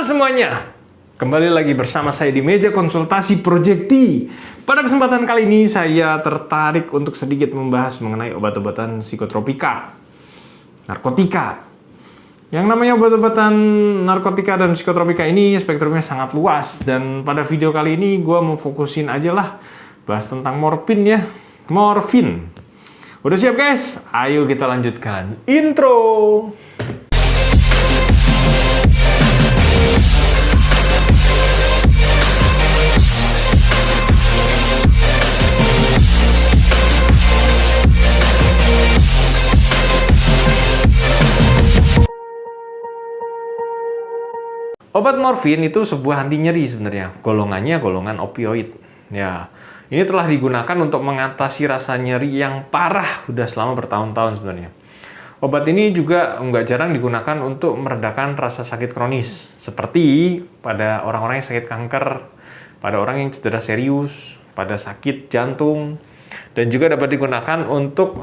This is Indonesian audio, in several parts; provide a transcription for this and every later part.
semuanya, kembali lagi bersama saya di meja konsultasi Project D. Pada kesempatan kali ini saya tertarik untuk sedikit membahas mengenai obat-obatan psikotropika, narkotika. Yang namanya obat-obatan narkotika dan psikotropika ini spektrumnya sangat luas. Dan pada video kali ini gue mau fokusin aja lah bahas tentang morfin ya. Morfin. Udah siap guys? Ayo kita lanjutkan. Intro! Obat morfin itu sebuah anti nyeri sebenarnya. Golongannya golongan opioid. Ya, ini telah digunakan untuk mengatasi rasa nyeri yang parah udah selama bertahun-tahun sebenarnya. Obat ini juga nggak jarang digunakan untuk meredakan rasa sakit kronis, seperti pada orang-orang yang sakit kanker, pada orang yang cedera serius, pada sakit jantung, dan juga dapat digunakan untuk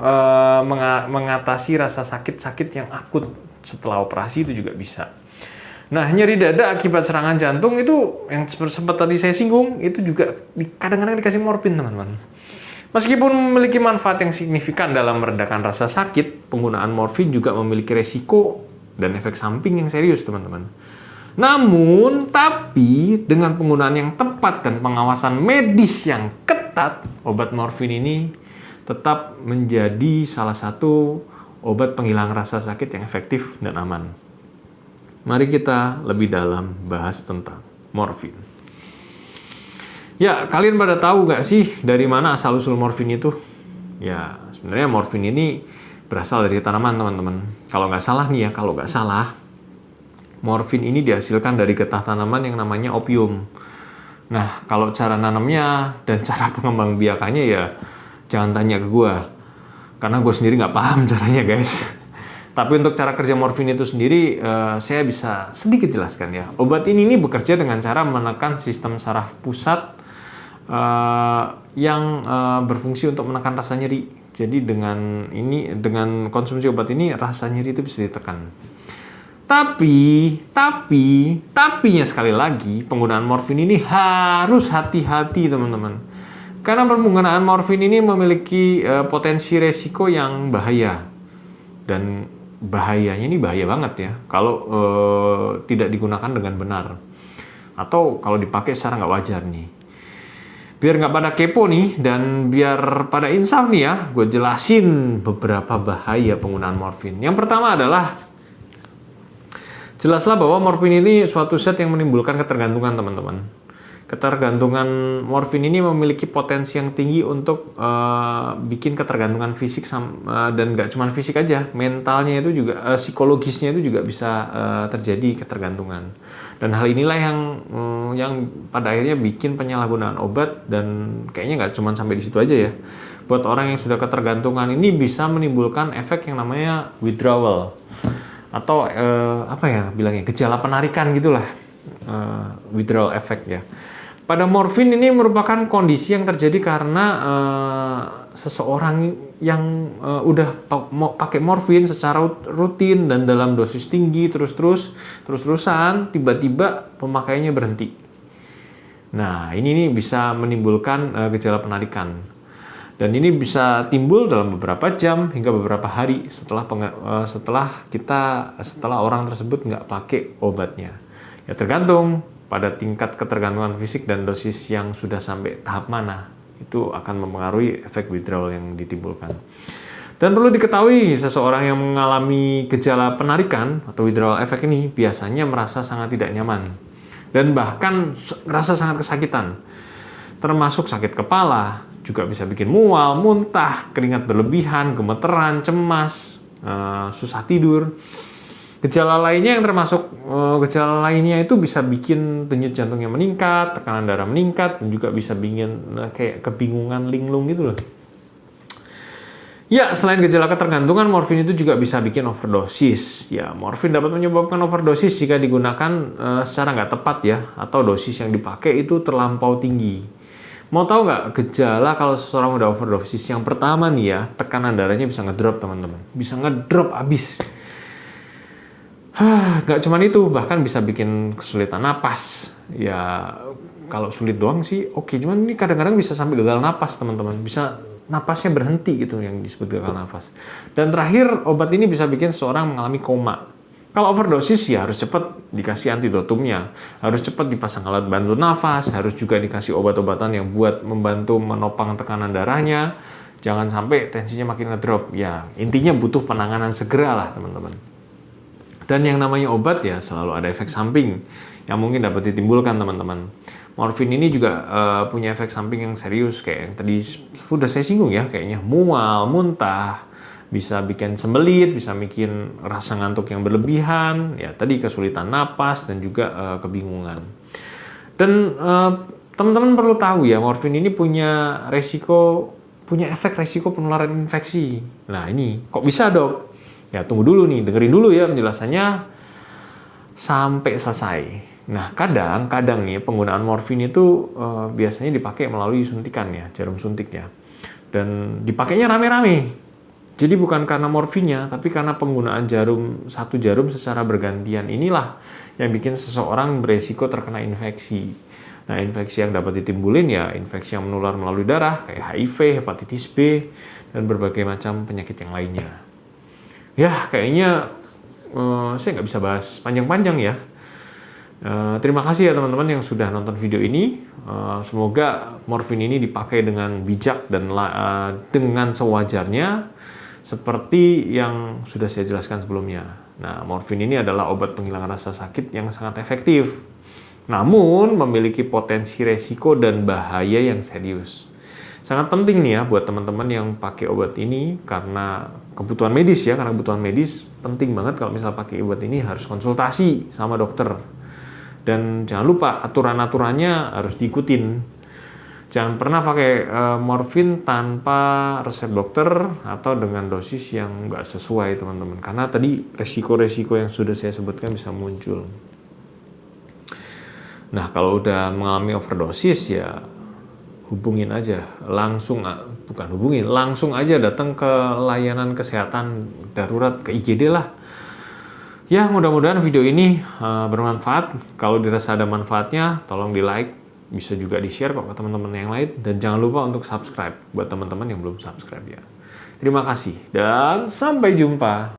mengatasi rasa sakit-sakit yang akut setelah operasi itu juga bisa. Nah, nyeri dada akibat serangan jantung itu yang sempat tadi saya singgung, itu juga kadang-kadang dikasih morfin, teman-teman. Meskipun memiliki manfaat yang signifikan dalam meredakan rasa sakit, penggunaan morfin juga memiliki resiko dan efek samping yang serius, teman-teman. Namun, tapi dengan penggunaan yang tepat dan pengawasan medis yang ketat, obat morfin ini tetap menjadi salah satu obat penghilang rasa sakit yang efektif dan aman. Mari kita lebih dalam bahas tentang morfin. Ya, kalian pada tahu nggak sih dari mana asal-usul morfin itu? Ya, sebenarnya morfin ini berasal dari tanaman, teman-teman. Kalau nggak salah nih ya, morfin ini dihasilkan dari getah tanaman yang namanya opium. Nah, kalau cara nanamnya dan cara pengembangbiakannya ya jangan tanya ke gue. Karena gue sendiri nggak paham caranya, guys. Tapi untuk cara kerja morfin itu sendiri, saya bisa sedikit jelaskan ya. Obat ini bekerja dengan cara menekan sistem saraf pusat yang berfungsi untuk menekan rasa nyeri. Jadi dengan konsumsi obat ini rasa nyeri itu bisa ditekan. Tapinya sekali lagi, penggunaan morfin ini harus hati-hati, teman-teman. Karena penggunaan morfin ini memiliki potensi resiko yang bahaya. Dan bahayanya ini bahaya banget ya kalau tidak digunakan dengan benar atau kalau dipakai secara nggak wajar nih. Biar nggak pada kepo nih dan biar pada insaf nih ya, gue jelasin beberapa bahaya penggunaan morfin. Yang pertama adalah jelaslah bahwa morfin ini suatu zat yang menimbulkan ketergantungan, teman-teman. Ketergantungan morfin ini memiliki potensi yang tinggi untuk bikin ketergantungan fisik dan nggak cuma fisik aja, mentalnya itu juga, psikologisnya itu juga bisa terjadi ketergantungan. Dan hal inilah yang pada akhirnya bikin penyalahgunaan obat dan kayaknya nggak cuma sampai di situ aja ya. Buat orang yang sudah ketergantungan ini bisa menimbulkan efek yang namanya withdrawal atau gejala penarikan gitulah, withdrawal effect ya. Pada morfin ini merupakan kondisi yang terjadi karena seseorang yang udah pakai morfin secara rutin dan dalam dosis tinggi terus-terusan tiba-tiba pemakaiannya berhenti. Nah, ini bisa menimbulkan gejala penarikan. Dan ini bisa timbul dalam beberapa jam hingga beberapa hari setelah orang tersebut nggak pakai obatnya. Ya tergantung pada tingkat ketergantungan fisik dan dosis yang sudah sampai tahap mana, itu akan mempengaruhi efek withdrawal yang ditimbulkan. Dan perlu diketahui, seseorang yang mengalami gejala penarikan atau withdrawal effect ini biasanya merasa sangat tidak nyaman dan bahkan merasa sangat kesakitan, termasuk sakit kepala, juga bisa bikin mual, muntah, keringat berlebihan, gemeteran, cemas, susah tidur. Gejala lainnya itu bisa bikin denyut jantungnya meningkat, tekanan darah meningkat, dan juga bisa bikin kayak kebingungan linglung gitu loh. Ya, selain gejala ketergantungan, morfin itu juga bisa bikin overdosis. Ya, morfin dapat menyebabkan overdosis jika digunakan secara nggak tepat ya, atau dosis yang dipakai itu terlampau tinggi. Mau tahu nggak gejala kalau seseorang udah overdosis? Yang pertama nih ya, tekanan darahnya bisa ngedrop, teman-teman. Bisa ngedrop abis. Nggak cuma itu, bahkan bisa bikin kesulitan napas. Ya, kalau sulit doang sih oke, cuman ini kadang-kadang bisa sampai gagal napas, teman-teman. Bisa napasnya berhenti gitu yang disebut gagal nafas. Dan terakhir, obat ini bisa bikin seseorang mengalami koma. Kalau overdosis ya harus cepat dikasih antidotumnya, harus cepat dipasang alat bantu nafas, harus juga dikasih obat-obatan yang buat membantu menopang tekanan darahnya. Jangan sampai tensinya makin ngedrop. Ya, intinya butuh penanganan segera lah, teman-teman. Dan yang namanya obat ya selalu ada efek samping yang mungkin dapat ditimbulkan, teman-teman. Morfin ini juga punya efek samping yang serius kayak yang tadi sudah saya singgung ya, kayaknya mual, muntah, bisa bikin sembelit, bisa bikin rasa ngantuk yang berlebihan, ya tadi kesulitan napas dan juga kebingungan. Dan teman-teman perlu tahu ya, morfin ini punya efek resiko penularan infeksi. Nah ini kok bisa, Dok? Ya tunggu dulu nih, dengerin dulu ya penjelasannya sampai selesai. Nah kadang nih penggunaan morfin itu biasanya dipakai melalui suntikan ya, jarum suntik ya. Dan dipakainya rame-rame. Jadi bukan karena morfinnya, tapi karena penggunaan satu jarum secara bergantian inilah yang bikin seseorang beresiko terkena infeksi. Nah infeksi yang dapat ditimbulin ya infeksi yang menular melalui darah kayak HIV, hepatitis B, dan berbagai macam penyakit yang lainnya. Ya, kayaknya saya nggak bisa bahas panjang-panjang ya. Terima kasih ya teman-teman yang sudah nonton video ini. Semoga morfin ini dipakai dengan bijak dan dengan sewajarnya, seperti yang sudah saya jelaskan sebelumnya. Nah, morfin ini adalah obat penghilangan rasa sakit yang sangat efektif. Namun, memiliki potensi resiko dan bahaya yang serius. Sangat penting nih ya buat teman-teman yang pakai obat ini karena kebutuhan medis ya, karena kebutuhan medis penting banget kalau misal pakai obat ini harus konsultasi sama dokter. Dan jangan lupa aturan-aturannya harus diikutin. Jangan pernah pakai morfin tanpa resep dokter atau dengan dosis yang nggak sesuai, teman-teman. Karena tadi resiko-resiko yang sudah saya sebutkan bisa muncul. Nah, kalau udah mengalami overdosis ya hubungin aja, langsung aja datang ke layanan kesehatan darurat, ke IGD lah. Ya, mudah-mudahan video ini bermanfaat. Kalau dirasa ada manfaatnya, tolong di-like, bisa juga di-share ke teman-teman yang lain, dan jangan lupa untuk subscribe buat teman-teman yang belum subscribe ya. Terima kasih dan sampai jumpa.